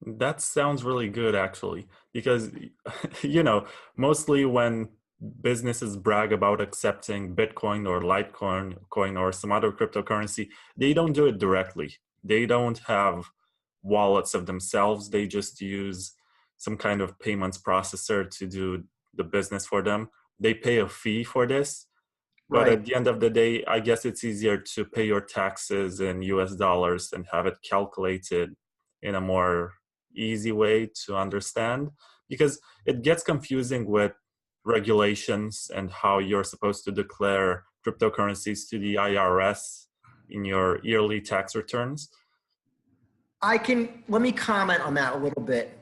That sounds really good, actually, because, you know, mostly when businesses brag about accepting Bitcoin or Litecoin coin or some other cryptocurrency, they don't do it directly. They don't have wallets of themselves. They just use some kind of payments processor to do the business for them. They pay a fee for this, but Right. at the end of the day, I guess it's easier to pay your taxes in US dollars and have it calculated in a more easy way to understand, because it gets confusing with regulations and how you're supposed to declare cryptocurrencies to the IRS in your yearly tax returns. Let me comment on that a little bit.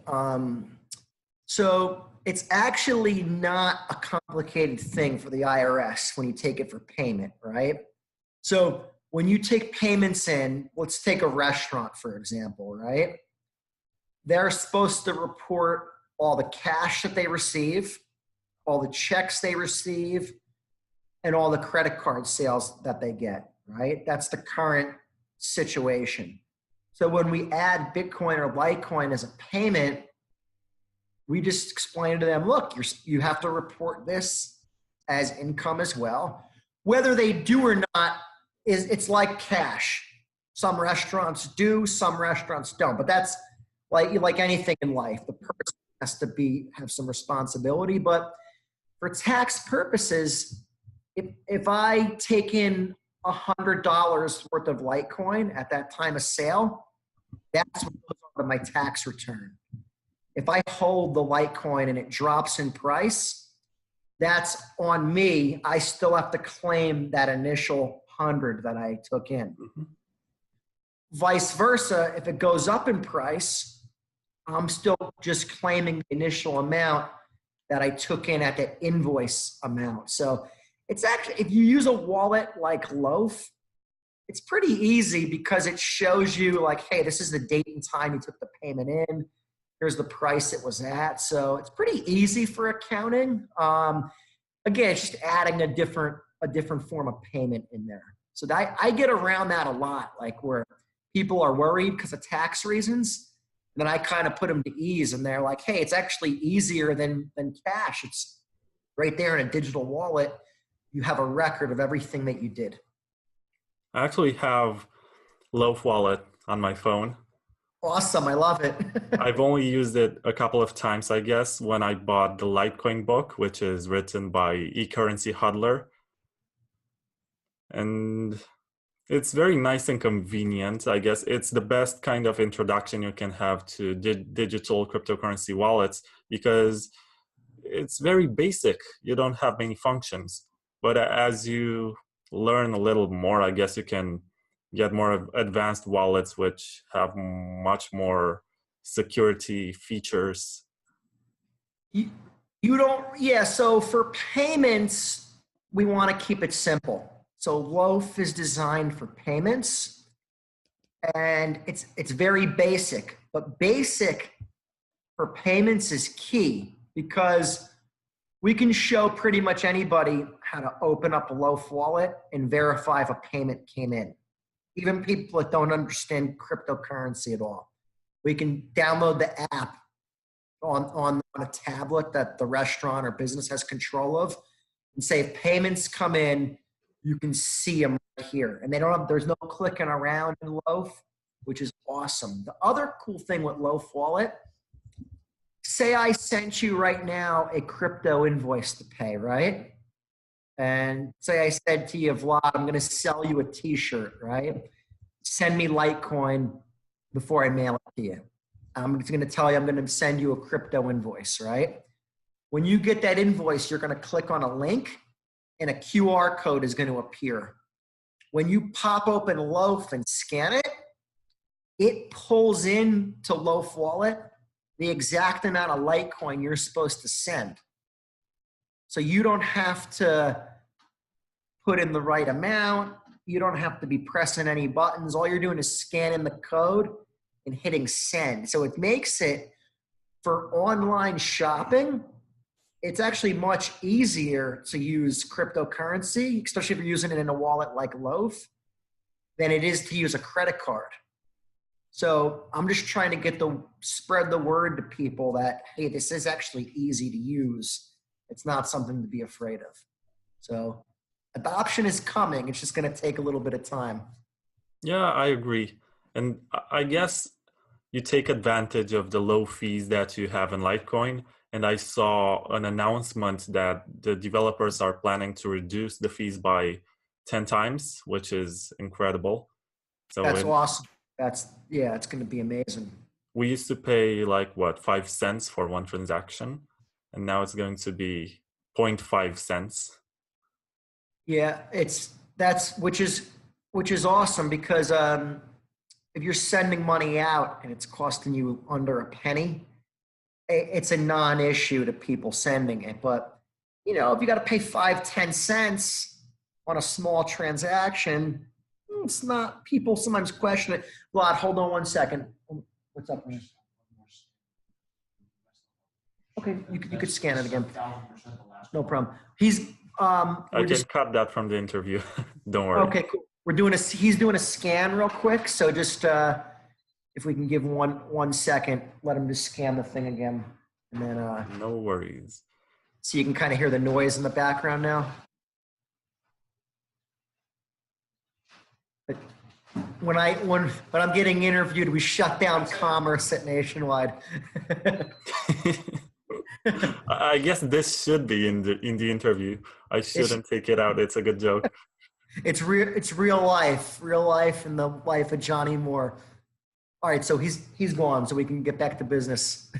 So it's actually not a complicated thing for the IRS when you take it for payment, right? So when you take payments in, let's take a restaurant, for example, right? They're supposed to report all the cash that they receive, all the checks they receive, and all the credit card sales that they get, right? That's the current situation. So when we add Bitcoin or Litecoin as a payment, we just explain to them, look, you have to report this as income as well. Whether they do or not, it's like cash. Some restaurants do, some restaurants don't. But that's like anything in life. The person has to have some responsibility. But for tax purposes, if I take in $100 worth of Litecoin at that time of sale, that's what goes on my tax return. If I hold the Litecoin and it drops in price, that's on me. I still have to claim that initial 100 that I took in. Mm-hmm. Vice versa, if it goes up in price, I'm still just claiming the initial amount that I took in at the invoice amount. So it's actually, if you use a wallet like Loaf, it's pretty easy because it shows you like, hey, this is the date and time you took the payment in. Here's the price it was at. So it's pretty easy for accounting. Again, it's just adding a different form of payment in there. So I get around that a lot, like where people are worried because of tax reasons. And then I kind of put them to ease and they're like, hey, it's actually easier than cash. It's right there in a digital wallet. You have a record of everything that you did. I actually have Loaf Wallet on my phone. Awesome. I love it. I've only used it a couple of times, I guess, when I bought the Litecoin book, which is written by eCurrency Hodler. And it's very nice and convenient. I guess it's the best kind of introduction you can have to digital cryptocurrency wallets because it's very basic. You don't have many functions. But as you learn a little more, I guess you can get more advanced wallets which have much more security features. You don't, yeah. So for payments, we want to keep it simple. So Loaf is designed for payments and it's very basic, but basic for payments is key because we can show pretty much anybody how to open up a Loaf wallet and verify if a payment came in. Even people that don't understand cryptocurrency at all. We can download the app on a tablet that the restaurant or business has control of and say if payments come in, you can see them right here. And there's no clicking around in Loaf, which is awesome. The other cool thing with Loaf Wallet, say I sent you right now a crypto invoice to pay, right? And say I said to you, Vlad, I'm going to sell you a t-shirt, right? Send me Litecoin before I mail it to you. I'm just going to tell you I'm going to send you a crypto invoice, right? When you get that invoice, you're going to click on a link and a QR code is going to appear. When you pop open Loaf and scan it, it pulls in to Loaf Wallet the exact amount of Litecoin you're supposed to send. So you don't have to put in the right amount. You don't have to be pressing any buttons. All you're doing is scanning the code and hitting send. So it makes it for online shopping, it's actually much easier to use cryptocurrency, especially if you're using it in a wallet like Loaf, than it is to use a credit card. So I'm just trying to spread the word to people that, hey, this is actually easy to use. It's not something to be afraid of. So adoption is coming. It's just going to take a little bit of time. Yeah, I agree. And I guess you take advantage of the low fees that you have in Litecoin. And I saw an announcement that the developers are planning to reduce the fees by 10 times, which is incredible. So That's awesome. Yeah, it's going to be amazing. we used to pay like what, 5 cents for one transaction, and now it's going to be zero point 0.5 cents. Yeah, which is awesome because if you're sending money out and it's costing you under a penny, it's a non-issue to people sending it. But if you got to pay 5-10 cents on a small transaction, it's not. People sometimes question it. Vlad, hold on one second. What's up, man? Okay, you could scan it again. No problem. I can cut that from the interview. Don't worry. Okay, cool. He's doing a scan real quick. So just if we can give one second, let him just scan the thing again, and then no worries. So you can kind of hear the noise in the background now. But when I'm getting interviewed, we shut down commerce at Nationwide. I guess this should be in the interview. I shouldn't take it out. It's a good joke. It's real life and the life of Johnny Moore. All right, so he's gone, so we can get back to business.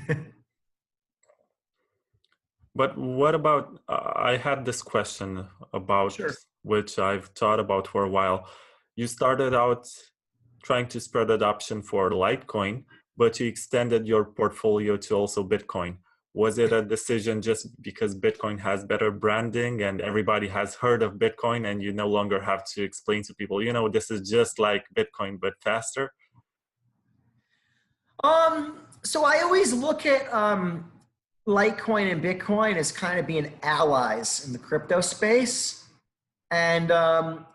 But what about, I had this question about, sure, which I've thought about for a while. You started out trying to spread adoption for Litecoin, but you extended your portfolio to also Bitcoin. Was it a decision just because Bitcoin has better branding and everybody has heard of Bitcoin and you no longer have to explain to people, this is just like Bitcoin, but faster? So I always look at Litecoin and Bitcoin as kind of being allies in the crypto space. And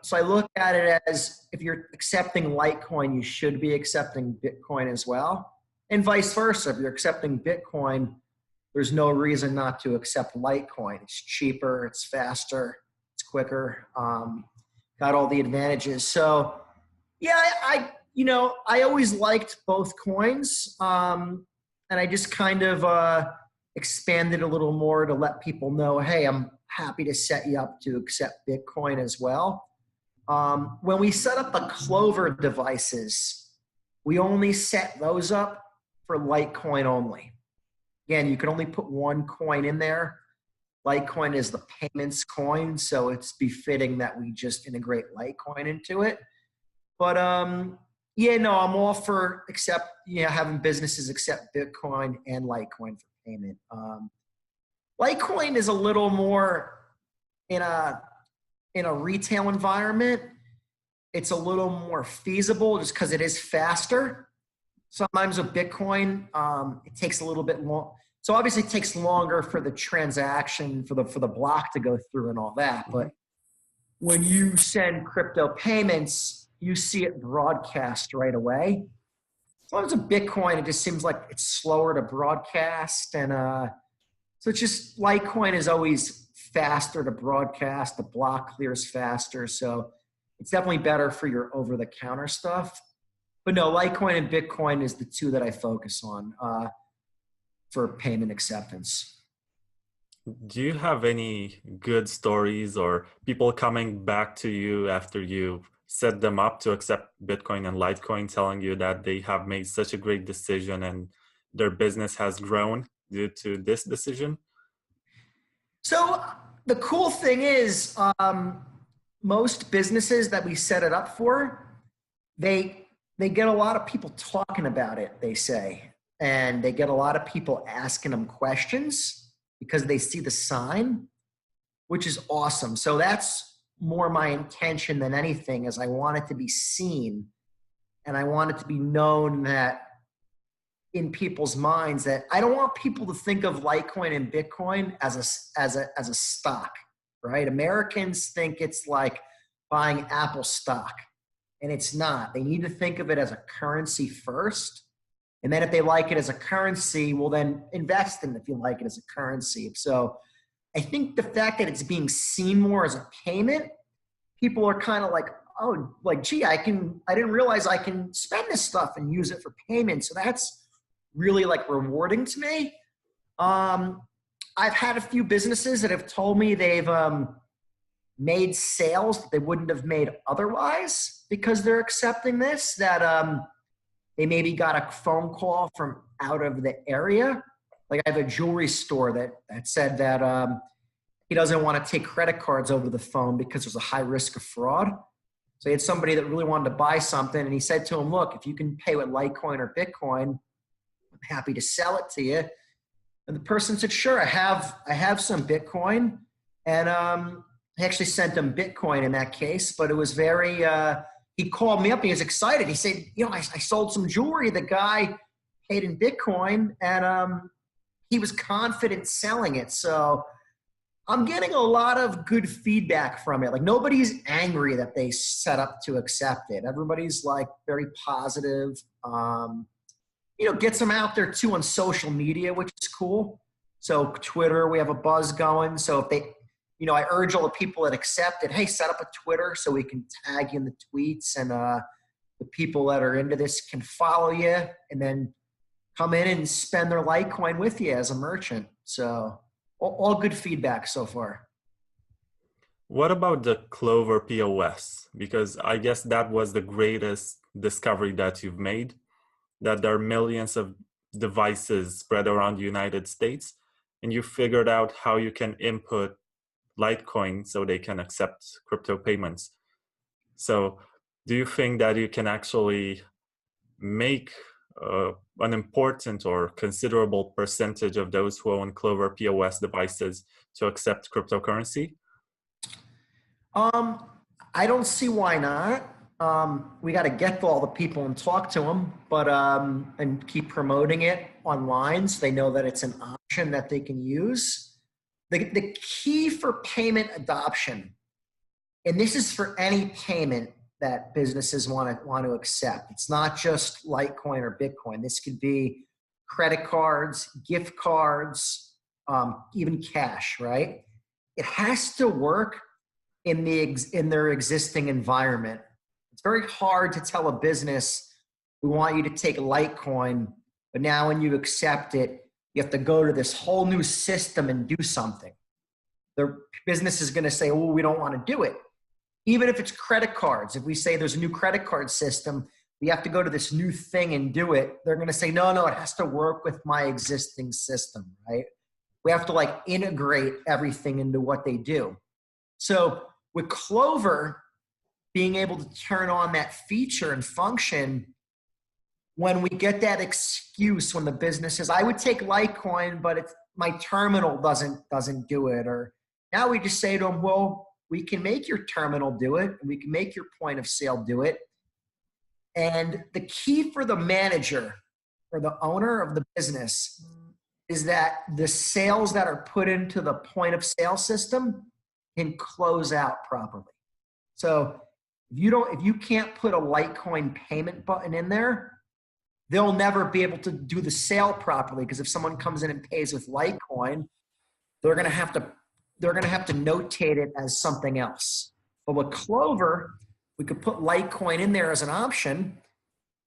so I look at it as if you're accepting Litecoin, you should be accepting Bitcoin as well. And vice versa. If you're accepting Bitcoin, there's no reason not to accept Litecoin. It's cheaper, it's faster, it's quicker, got all the advantages. So yeah, I always liked both coins. And I just kind of expanded a little more to let people know, hey, I'm happy to set you up to accept Bitcoin as well. When we set up the Clover devices, we only set those up for Litecoin only. Again, you can only put one coin in there. Litecoin is the payments coin, so it's befitting that we just integrate Litecoin into it. But yeah, no, I'm all for having businesses accept Bitcoin and Litecoin for payment. Litecoin is a little more in a retail environment. It's a little more feasible just because it is faster. Sometimes with Bitcoin, it takes a little bit long. So obviously it takes longer for the transaction, for the block to go through and all that. But when you send crypto payments, you see it broadcast right away. As long as with Bitcoin, it just seems like it's slower to broadcast. And so it's just Litecoin is always faster to broadcast. The block clears faster. So it's definitely better for your over-the-counter stuff. But no, Litecoin and Bitcoin is the two that I focus on for payment acceptance. Do you have any good stories or people coming back to you after you set them up to accept Bitcoin and Litecoin, telling you that they have made such a great decision and their business has grown due to this decision? So the cool thing is most businesses that we set it up for, they get a lot of people talking about it, they say. And they get a lot of people asking them questions because they see the sign, which is awesome. So that's more my intention than anything, is I want it to be seen. And I want it to be known that in people's minds, that I don't want people to think of Litecoin and Bitcoin as a stock, right? Americans think it's like buying Apple stock. and it's not. They need to think of it as a currency first. And then if they like it as a currency, well, then invest in it if you like it as a currency. So I think the fact that it's being seen more as a payment, people are kind of like, oh, like, gee, I didn't realize I can spend this stuff and use it for payment. So that's really like rewarding to me. I've had a few businesses that have told me they've made sales that they wouldn't have made otherwise because they're accepting this, that they maybe got a phone call from out of the area. Like I have a jewelry store that said that he doesn't want to take credit cards over the phone because there's a high risk of fraud. So he had somebody that really wanted to buy something, and he said to him, look, if you can pay with Litecoin or Bitcoin, I'm happy to sell it to you. And the person said, sure, I have some Bitcoin. And I actually sent him Bitcoin in that case, but it was very, he called me up, he was excited. He said, I sold some jewelry. The guy paid in Bitcoin, and he was confident selling it. So I'm getting a lot of good feedback from it. Like nobody's angry that they set up to accept it. Everybody's like very positive. Gets them out there too on social media, which is cool. So Twitter, we have a buzz going. So if they, I urge all the people that accept it, hey, set up a Twitter so we can tag you in the tweets, and the people that are into this can follow you and then come in and spend their Litecoin with you as a merchant. So all good feedback so far. What about the Clover POS? Because I guess that was the greatest discovery that you've made, that there are millions of devices spread around the United States, and you figured out how you can input Litecoin so they can accept crypto payments. So do you think that you can actually make an important or considerable percentage of those who own Clover POS devices to accept cryptocurrency? I don't see why not. We got to get to all the people and talk to them, but and keep promoting it online so they know that it's an option that they can use. The key for payment adoption, and this is for any payment that businesses want to accept. It's not just Litecoin or Bitcoin. This could be credit cards, gift cards, even cash, right? It has to work in their existing environment. It's very hard to tell a business, we want you to take Litecoin, but now when you accept it, you have to go to this whole new system and do something. The business is going to say, oh, we don't want to do it. Even if it's credit cards, if we say there's a new credit card system, we have to go to this new thing and do it. They're going to say, no, it has to work with my existing system, right? We have to like integrate everything into what they do. So with Clover, being able to turn on that feature and function, when we get that excuse, when the business says, I would take Litecoin, but my terminal doesn't do it. Or now we just say to them, well, we can make your terminal do it, and we can make your point of sale do it. And the key for the manager or the owner of the business is that the sales that are put into the point of sale system can close out properly. So if you can't put a Litecoin payment button in there, they'll never be able to do the sale properly, because if someone comes in and pays with Litecoin, they're going to have to notate it as something else. But with Clover, we could put Litecoin in there as an option.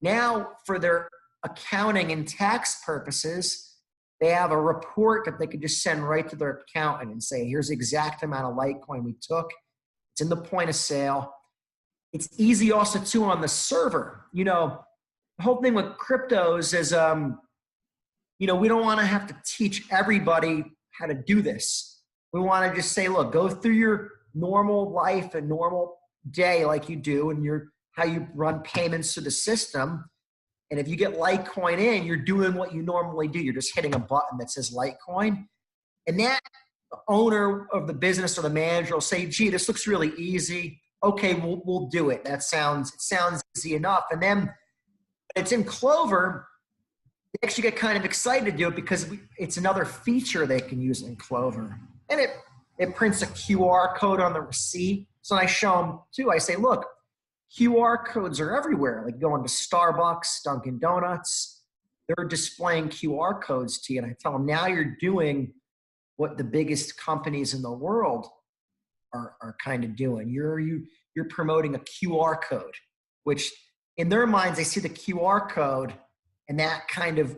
Now, for their accounting and tax purposes, they have a report that they could just send right to their accountant and say, here's the exact amount of Litecoin we took. It's in the point of sale. It's easy also too on the server. The whole thing with cryptos is, we don't want to have to teach everybody how to do this. We want to just say, look, go through your normal life and normal day like you do, and how you run payments through the system. And if you get Litecoin in, you're doing what you normally do. You're just hitting a button that says Litecoin. And that owner of the business or the manager will say, gee, this looks really easy. Okay, we'll do it. It sounds easy enough. And then it's in Clover, they actually get kind of excited to do it because it's another feature they can use in Clover. And it prints a QR code on the receipt. So I show them too. I say, look, QR codes are everywhere. Like going to Starbucks, Dunkin' Donuts, they're displaying QR codes to you. And I tell them, now you're doing what the biggest companies in the world are kind of doing. You're promoting a QR code, which in their minds, they see the QR code and they kind of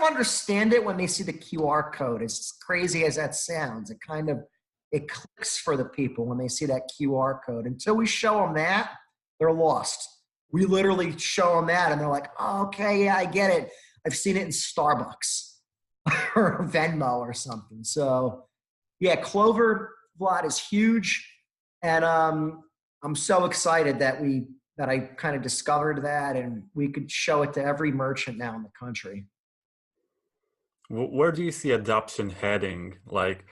understand it when they see the QR code. As crazy as that sounds, it clicks for the people when they see that QR code. Until we show them that, they're lost. We literally show them that and they're like, oh, okay, yeah, I get it. I've seen it in Starbucks or Venmo or something. So yeah, Clover Vlad is huge. And I'm so excited that I kind of discovered that and we could show it to every merchant now in the country. Where do you see adoption heading? Like,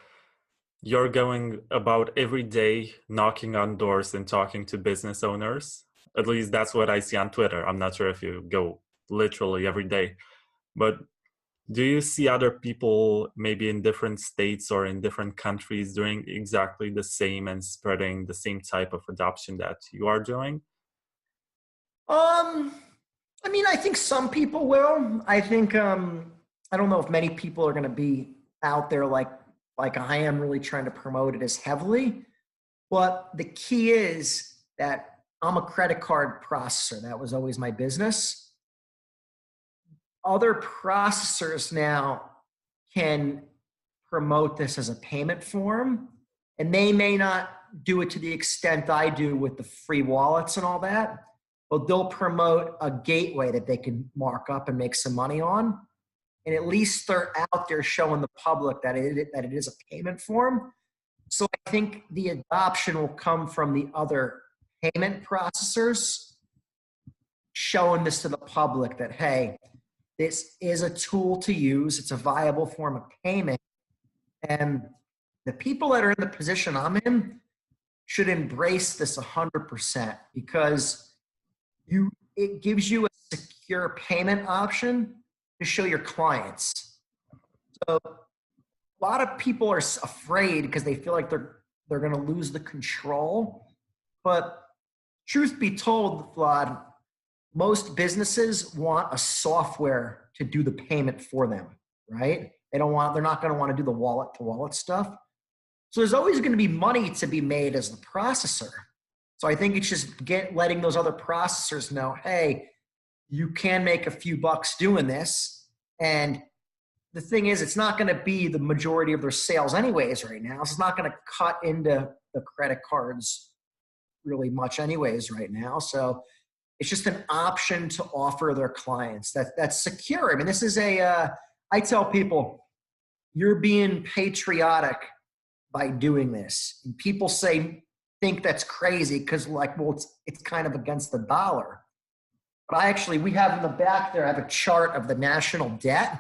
you're going about every day knocking on doors and talking to business owners. At least that's what I see on Twitter. I'm not sure if you go literally every day, but do you see other people maybe in different states or in different countries doing exactly the same and spreading the same type of adoption that you are doing? I mean, I think some people will. I think I don't know if many people are going to be out there like I am, really trying to promote it as heavily. But the key is that I'm a credit card processor. That was always my business. Other processors now can promote this as a payment form, and they may not do it to the extent I do with the free wallets and all that, but they'll promote a gateway that they can mark up and make some money on. And at least they're out there showing the public that it is a payment form. So I think the adoption will come from the other payment processors showing this to the public that, hey, this is a tool to use. It's a viable form of payment. And the people that are in the position I'm in should embrace this 100% because it gives you a secure payment option to show your clients. So a lot of people are afraid because they feel like they're going to lose the control. But truth be told, Vlad, most businesses want a software to do the payment for them, right? They're not going to want to do the wallet to wallet stuff. So there's always going to be money to be made as the processor. So I think it's just letting those other processors know, hey, you can make a few bucks doing this. And the thing is, it's not going to be the majority of their sales anyways right now. So it's not going to cut into the credit cards really much anyways right now. So it's just an option to offer their clients that's secure. I mean, this is I tell people, you're being patriotic by doing this. And people think that's crazy because it's kind of against the dollar. But we have in the back there, I have a chart of the national debt.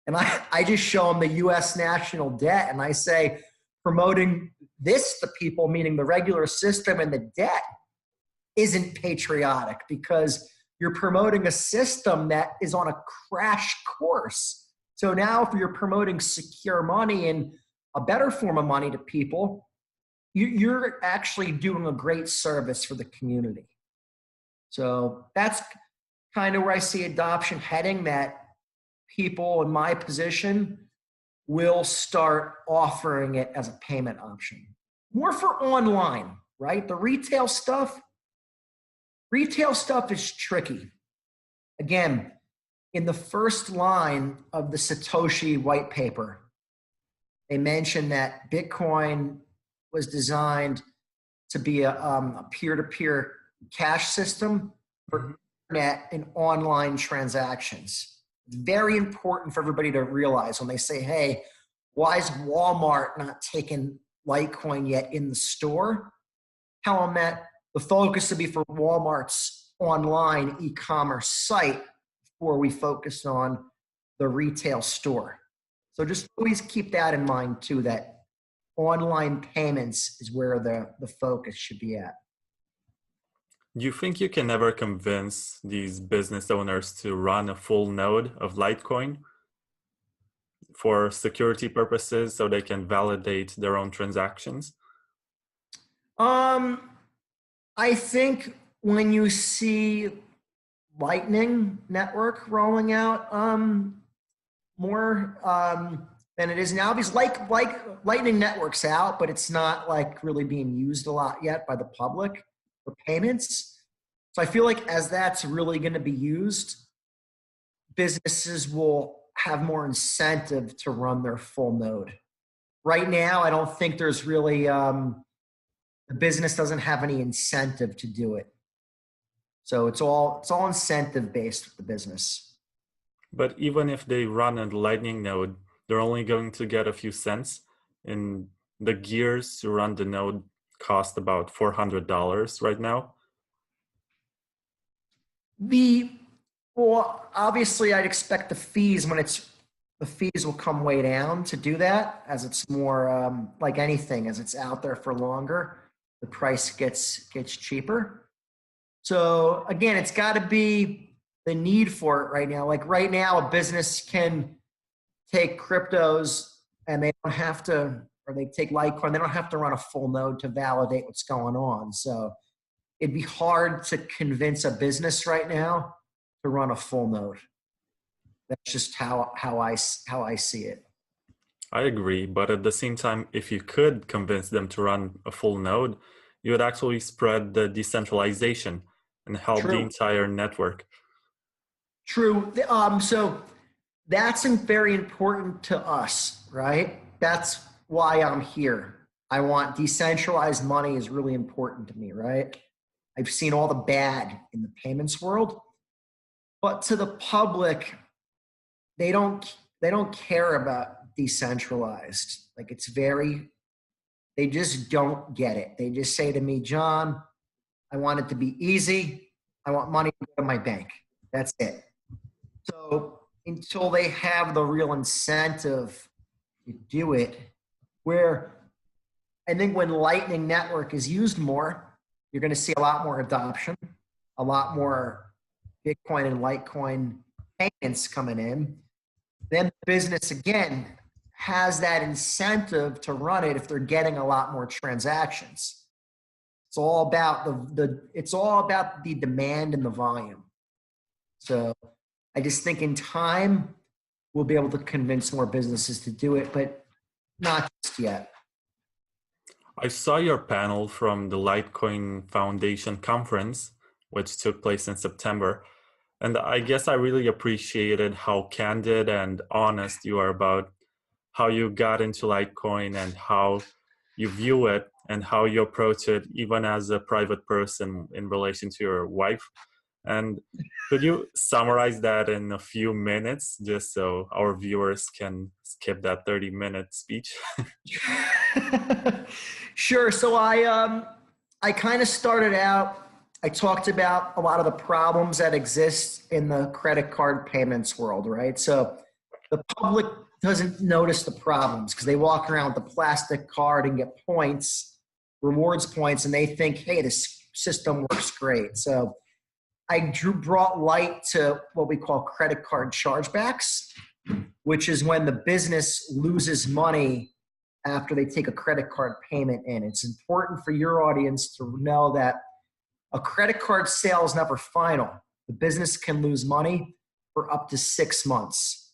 And I just show them the US national debt. And I say, promoting this to people, meaning the regular system and the debt, isn't patriotic because you're promoting a system that is on a crash course. So now if you're promoting secure money and a better form of money to people, you're actually doing a great service for the community. So that's kind of where I see adoption heading, that people in my position will start offering it as a payment option. More for online, right? The retail stuff is tricky. Again, in the first line of the Satoshi white paper, they mentioned that Bitcoin was designed to be a peer-to-peer cash system for internet and online transactions. It's very important for everybody to realize when they say, hey, why is Walmart not taking Litecoin yet in the store? Tell them that the focus would be for Walmart's online e-commerce site before we focus on the retail store. So just always keep that in mind too, that online payments is where the focus should be at. Do you think you can ever convince these business owners to run a full node of Litecoin for security purposes so they can validate their own transactions? I think when you see Lightning Network rolling out more than it is now, because like Lightning Network's out, but it's not like really being used a lot yet by the public for payments. So I feel like as that's really going to be used, businesses will have more incentive to run their full node. Right now, I don't think there's really the business doesn't have any incentive to do it. So it's all incentive based with the business. But even if they run a Lightning node, they're only going to get a few cents. And the gears to run the node cost about $400 right now. Well, obviously, I'd expect the fees will come way down to do that, as it's more like anything, as it's out there for longer, the price gets cheaper. So again, it's got to be the need for it right now. Like right now, a business can take cryptos and they don't have to, or they take Litecoin, they don't have to run a full node to validate what's going on. So it'd be hard to convince a business right now to run a full node. That's just how I see it. I agree, but at the same time, if you could convince them to run a full node, you would actually spread the decentralization and help the entire network. True. So that's very important to us, right? That's why I'm here. I want decentralized money is really important to me, right? I've seen all the bad in the payments world, but to the public, they don't care about decentralized. Like they just don't get it. They just say to me, John, I want it to be easy. I want money to go to my bank. That's it. So until they have the real incentive to do it, where I think when Lightning Network is used more, you're going to see a lot more adoption, a lot more Bitcoin and Litecoin payments coming in. Then the business, again, has that incentive to run it if they're getting a lot more transactions. It's all about the demand and the volume. So I just think in time, we'll be able to convince more businesses to do it, but not just yet. I saw your panel from the Litecoin Foundation conference, which took place in September. And I guess I really appreciated how candid and honest you are about how you got into Litecoin and how you view it and how you approach it, even as a private person in relation to your wife. And could you summarize that in a few minutes, just so our viewers can skip that 30-minute speech? Sure. So I kind of started out, I talked about a lot of the problems that exist in the credit card payments world, right? So the public doesn't notice the problems because they walk around with a plastic card and get points, rewards points, and they think, hey, this system works great. So I brought light to what we call credit card chargebacks, which is when the business loses money after they take a credit card payment in. It's important for your audience to know that a credit card sale is never final. The business can lose money for up to 6 months.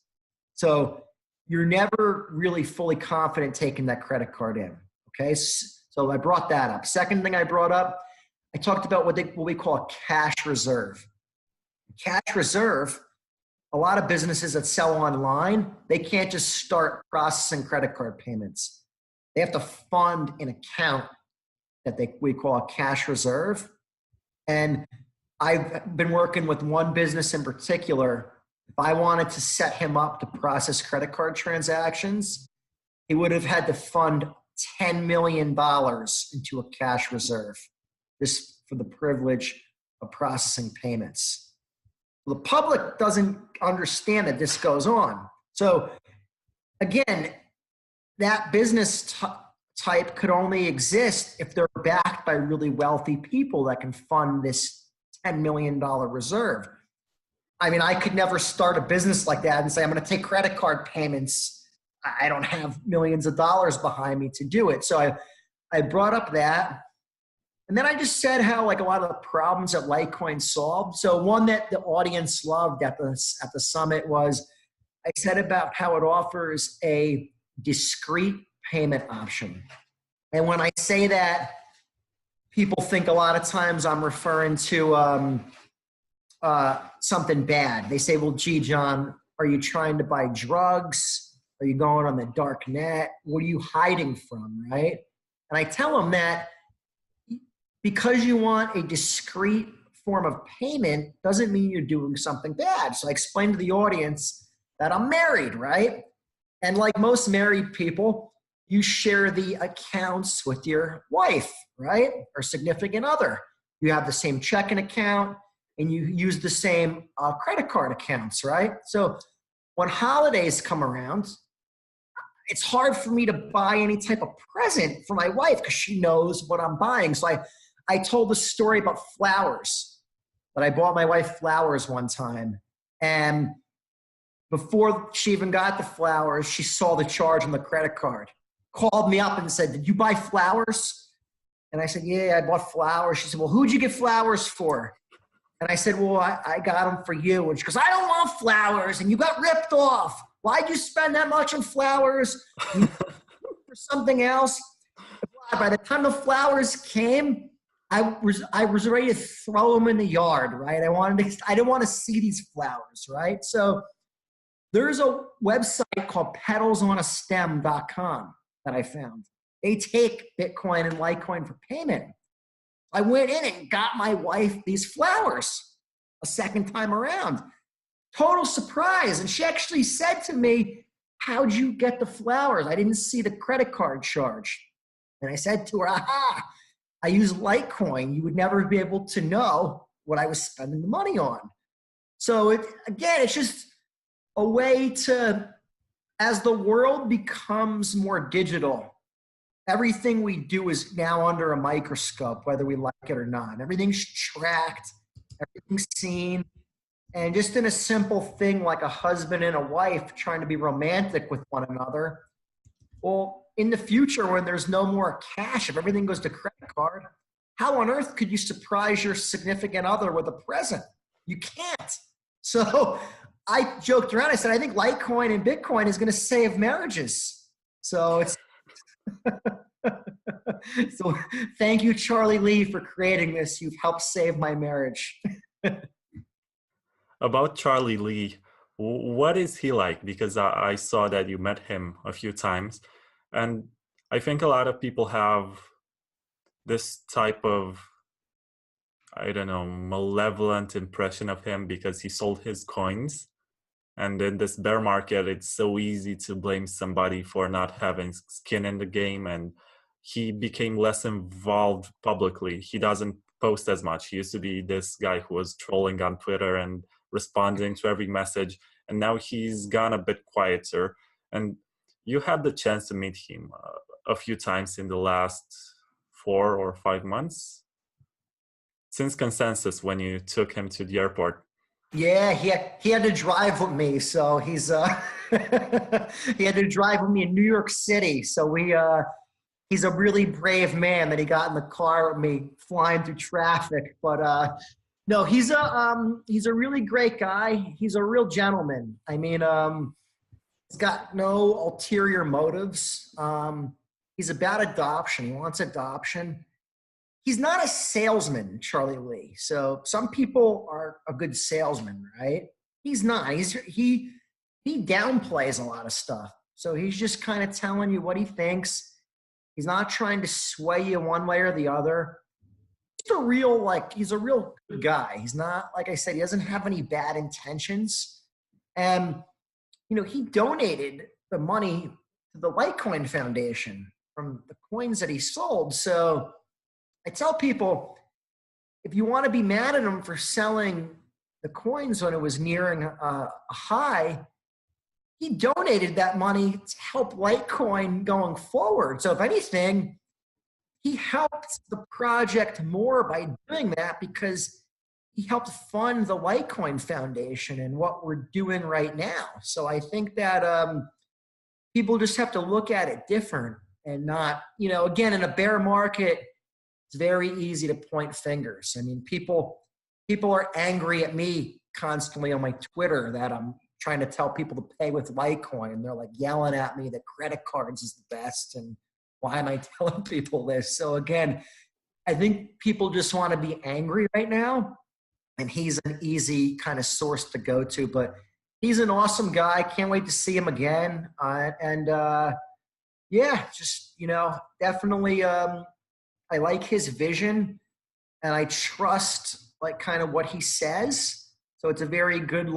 So you're never really fully confident taking that credit card in, okay? So I brought that up. Second thing I brought up, I talked about what we call a cash reserve. Cash reserve, a lot of businesses that sell online, they can't just start processing credit card payments. They have to fund an account that we call a cash reserve. And I've been working with one business in particular. If I wanted to set him up to process credit card transactions, he would have had to fund $10 million into a cash reserve, just for the privilege of processing payments. The public doesn't understand that this goes on. So again, that business type could only exist if they're backed by really wealthy people that can fund this $10 million reserve. I mean, I could never start a business like that and say, I'm going to take credit card payments. I don't have millions of dollars behind me to do it. So I brought up that. And then I just said how like a lot of the problems that Litecoin solved. So one that the audience loved at the summit was I said about how it offers a discrete payment option. And when I say that, people think a lot of times I'm referring to something bad. They say, well, gee, John, are you trying to buy drugs? Are you going on the dark net? What are you hiding from, right? And I tell them that because you want a discrete form of payment doesn't mean you're doing something bad. So I explained to the audience that I'm married, right? And like most married people, you share the accounts with your wife, right? Or significant other. You have the same checking account and you use the same credit card accounts, right? So when holidays come around, it's hard for me to buy any type of present for my wife because she knows what I'm buying. So I told a story about flowers, that I bought my wife flowers one time. And before she even got the flowers, she saw the charge on the credit card, called me up and said, did you buy flowers? And I said, yeah, I bought flowers. She said, well, who'd you get flowers for? And I said, well, I got them for you. And she goes, I don't want flowers. And you got ripped off. Why'd you spend that much on flowers for something else? By the time the flowers came, I was ready to throw them in the yard, right? I didn't want to see these flowers, right? So there's a website called pedalsonastem.com that I found. They take Bitcoin and Litecoin for payment. I went in and got my wife these flowers a second time around. Total surprise. And she actually said to me, how'd you get the flowers? I didn't see the credit card charge. And I said to her, aha, I use Litecoin. You would never be able to know what I was spending the money on. So it's just a way to, as the world becomes more digital, everything we do is now under a microscope, whether we like it or not. Everything's tracked, everything's seen. And just in a simple thing like a husband and a wife trying to be romantic with one another, well, in the future when there's no more cash, if everything goes to credit card, how on earth could you surprise your significant other with a present? You can't. So I joked around. I said, I think Litecoin and Bitcoin is going to save marriages. So it's so thank you, Charlie Lee, for creating this. You've helped save my marriage. About Charlie Lee, what is he like? Because I saw that you met him a few times, and I think a lot of people have this type of, I don't know, malevolent impression of him because he sold his coins. And in this bear market, it's so easy to blame somebody for not having skin in the game. And he became less involved publicly. He doesn't post as much. He used to be this guy who was trolling on Twitter and responding to every message. And now he's gone a bit quieter. And you had the chance to meet him a few times in the last 4 or 5 months since Consensus, when you took him to the airport. Yeah, he had to drive with me. So he's he had to drive with me in New York City. So he's a really brave man that he got in the car with me flying through traffic. But no, he's a really great guy. He's a real gentleman. I mean, he's got no ulterior motives. He's about adoption. He wants adoption. He's not a salesman, Charlie Lee. So some people are a good salesman, right? He's not. He downplays a lot of stuff. So he's just kind of telling you what he thinks. He's not trying to sway you one way or the other. He's a real good guy. He's not, like I said, he doesn't have any bad intentions. And, he donated the money to the Litecoin Foundation from the coins that he sold. So I tell people, if you want to be mad at him for selling the coins when it was nearing a high, he donated that money to help Litecoin going forward. So if anything, he helped the project more by doing that because he helped fund the Litecoin Foundation and what we're doing right now. So I think that people just have to look at it different and not, again, in a bear market, it's very easy to point fingers. I mean, people are angry at me constantly on my Twitter that I'm trying to tell people to pay with Litecoin. And they're like yelling at me that credit cards is the best. And why am I telling people this? So again, I think people just want to be angry right now. And he's an easy kind of source to go to. But he's an awesome guy. Can't wait to see him again. Yeah, just, definitely I like his vision and I trust like kind of what he says. So it's a very good,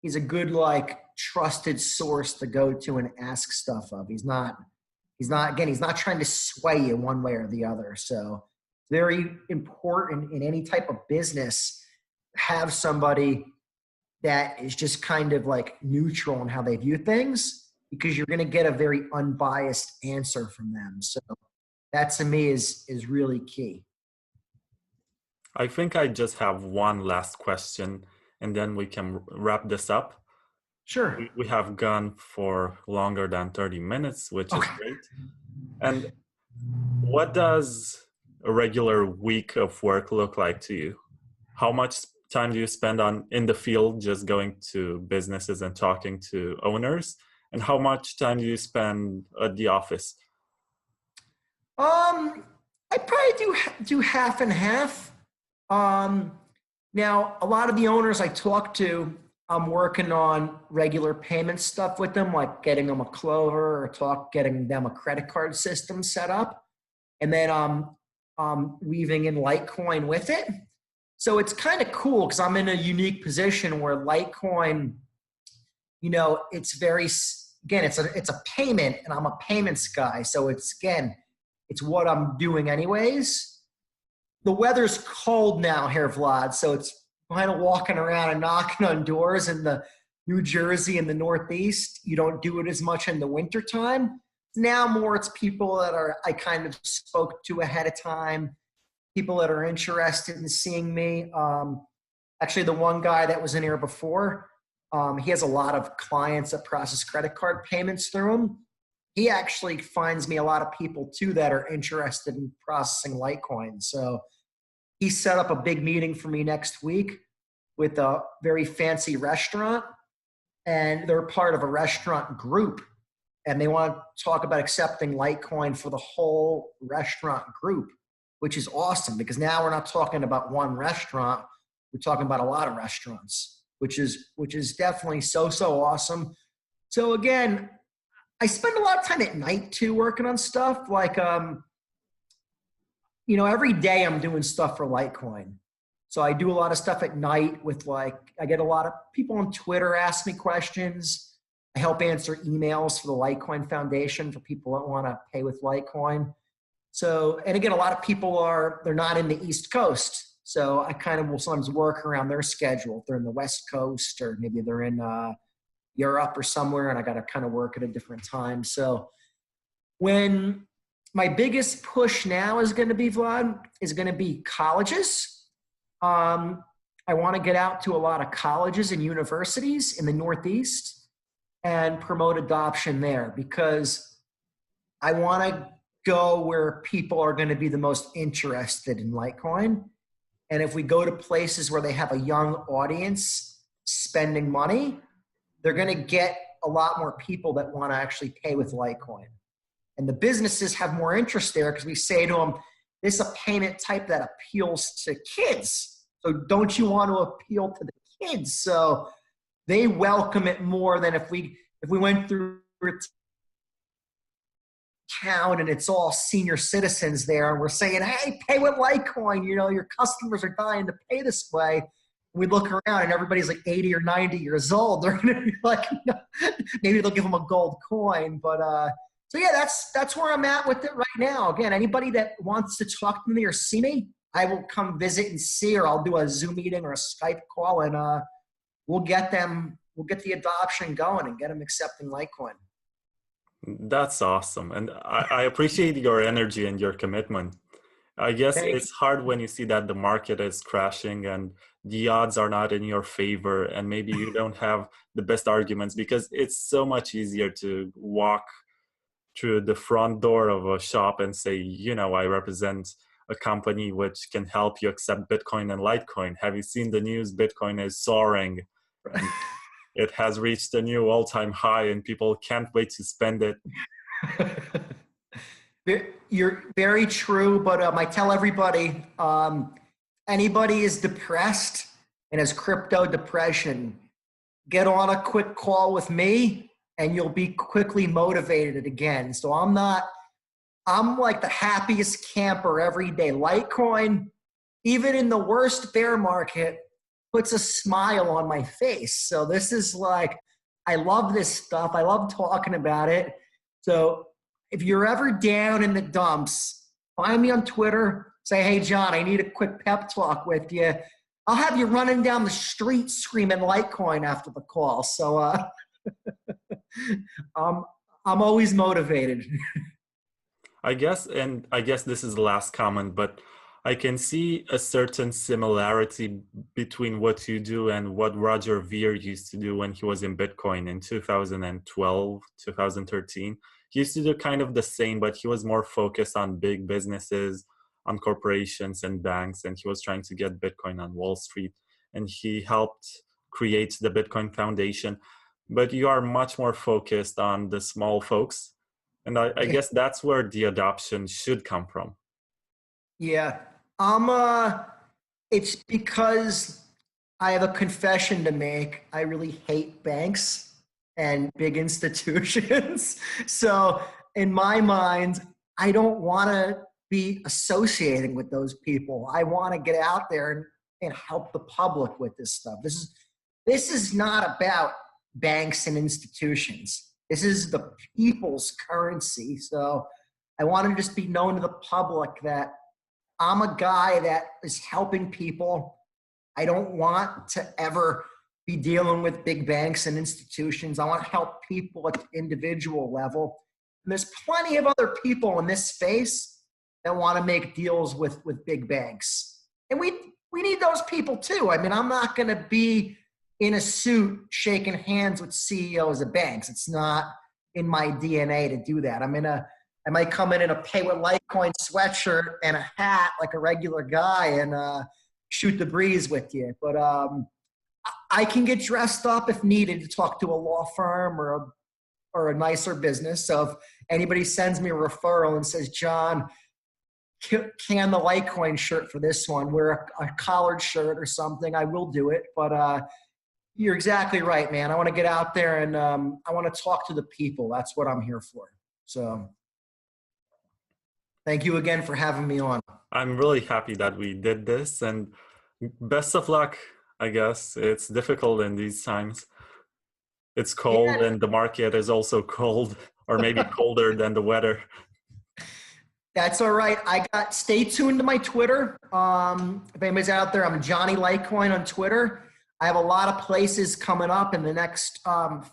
he's a good, trusted source to go to and ask stuff of. He's not trying to sway you one way or the other. So it's very important in any type of business to have somebody that is just kind of like neutral in how they view things, because you're going to get a very unbiased answer from them. So that to me is really key. I think I just have one last question and then we can wrap this up. Sure. We have gone for longer than 30 minutes, which is great. And what does a regular week of work look like to you? How much time do you spend in the field just going to businesses and talking to owners? And how much time do you spend at the office? I probably do half and half. Now, a lot of the owners I talk to, I'm working on regular payment stuff with them, like getting them a Clover or getting them a credit card system set up. And then weaving in Litecoin with it. So it's kind of cool because I'm in a unique position where Litecoin, it's very, again, it's a payment and I'm a payments guy. So it's what I'm doing anyways. The weather's cold now here, Vlad. So it's kind of walking around and knocking on doors in the New Jersey and the Northeast. You don't do it as much in the wintertime. Now more it's people that I kind of spoke to ahead of time, people that are interested in seeing me. Actually, the one guy that was in here before, he has a lot of clients that process credit card payments through him. He actually finds me a lot of people too that are interested in processing Litecoin. So he set up a big meeting for me next week with a very fancy restaurant, and they're part of a restaurant group. And they want to talk about accepting Litecoin for the whole restaurant group, which is awesome because now we're not talking about one restaurant. We're talking about a lot of restaurants, which is definitely so awesome. So again, I spend a lot of time at night too working on stuff. Like, every day I'm doing stuff for Litecoin. So I do a lot of stuff at night with I get a lot of people on Twitter ask me questions. I help answer emails for the Litecoin Foundation for people that want to pay with Litecoin. So, and again, a lot of people they're not in the East Coast. So I kind of will sometimes work around their schedule. If they're in the West Coast or maybe they're in Europe or somewhere, and I got to kind of work at a different time. So when my biggest push now is going to be, Vlad, is going to be colleges. I want to get out to a lot of colleges and universities in the Northeast and promote adoption there, because I want to go where people are going to be the most interested in Litecoin. And if we go to places where they have a young audience spending money, they're going to get a lot more people that want to actually pay with Litecoin. And the businesses have more interest there because we say to them, this is a payment type that appeals to kids. So don't you want to appeal to the kids? So they welcome it more than if we went through a town and it's all senior citizens there and we're saying, hey, pay with Litecoin. Your customers are dying to pay this way. We look around and everybody's like 80 or 90 years old. They're going to be like, maybe they'll give them a gold coin. But so yeah, that's where I'm at with it right now. Again, anybody that wants to talk to me or see me, I will come visit and see, or I'll do a Zoom meeting or a Skype call, and we'll get the adoption going and get them accepting Litecoin. That's awesome. And I appreciate your energy and your commitment. I guess it's hard when you see that the market is crashing and the odds are not in your favor and maybe you don't have the best arguments, because it's so much easier to walk through the front door of a shop and say, you know, I represent a company which can help you accept Bitcoin and Litecoin. Have you seen the news? Bitcoin is soaring. And it has reached a new all-time high and people can't wait to spend it. You're very true, but I tell everybody, anybody is depressed and has crypto depression, get on a quick call with me and you'll be quickly motivated again. So I'm like the happiest camper every day. Litecoin, even in the worst bear market, puts a smile on my face. So this is like, I love this stuff. I love talking about it. So if you're ever down in the dumps, find me on Twitter, say, hey, John, I need a quick pep talk with you. I'll have you running down the street screaming Litecoin after the call. So I'm always motivated. I guess this is the last comment, but I can see a certain similarity between what you do and what Roger Ver used to do when he was in Bitcoin in 2012, 2013. He used to do kind of the same, but he was more focused on big businesses, on corporations and banks, and he was trying to get Bitcoin on Wall Street. And he helped create the Bitcoin Foundation. But you are much more focused on the small folks. And I guess that's where the adoption should come from. Yeah. It's because I have a confession to make. I really hate banks and big institutions. So in my mind, I don't want to be associating with those people. I want to get out there and help the public with this stuff. This is not about banks and institutions. This is the people's currency. So I want to just be known to the public that I'm a guy that is helping people. I don't want to ever be dealing with big banks and institutions. I want to help people at the individual level. And there's plenty of other people in this space that want to make deals with big banks. And we need those people too. I mean, I'm not going to be in a suit shaking hands with CEOs of banks. It's not in my DNA to do that. I might come in a pay with Litecoin sweatshirt and a hat like a regular guy and shoot the breeze with you. But I can get dressed up if needed to talk to a law firm or a nicer business. So if anybody sends me a referral and says, John, can the Litecoin shirt for this one, wear a collared shirt or something, I will do it. But you're exactly right, man. I want to get out there and I want to talk to the people. That's what I'm here for. So thank you again for having me on. I'm really happy that we did this, and best of luck, I guess. It's difficult in these times. It's cold and the market is also cold, or maybe colder than the weather. That's all right. Stay tuned to my Twitter. If anybody's out there, I'm Johnny Litecoin on Twitter. I have a lot of places coming up in the next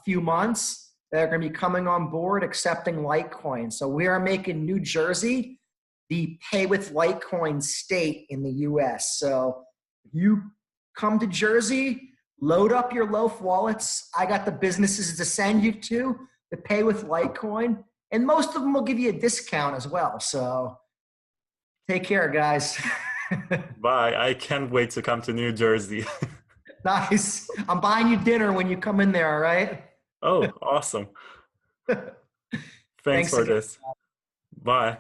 few months that are going to be coming on board accepting Litecoin. So we are making New Jersey the pay with Litecoin state in the US. So if you come to Jersey, load up your Loaf wallets. I got the businesses to send you to pay with Litecoin. And most of them will give you a discount as well. So take care, guys. Bye. I can't wait to come to New Jersey. Nice. I'm buying you dinner when you come in there, all right? Oh, awesome. Thanks for again. this. Bye.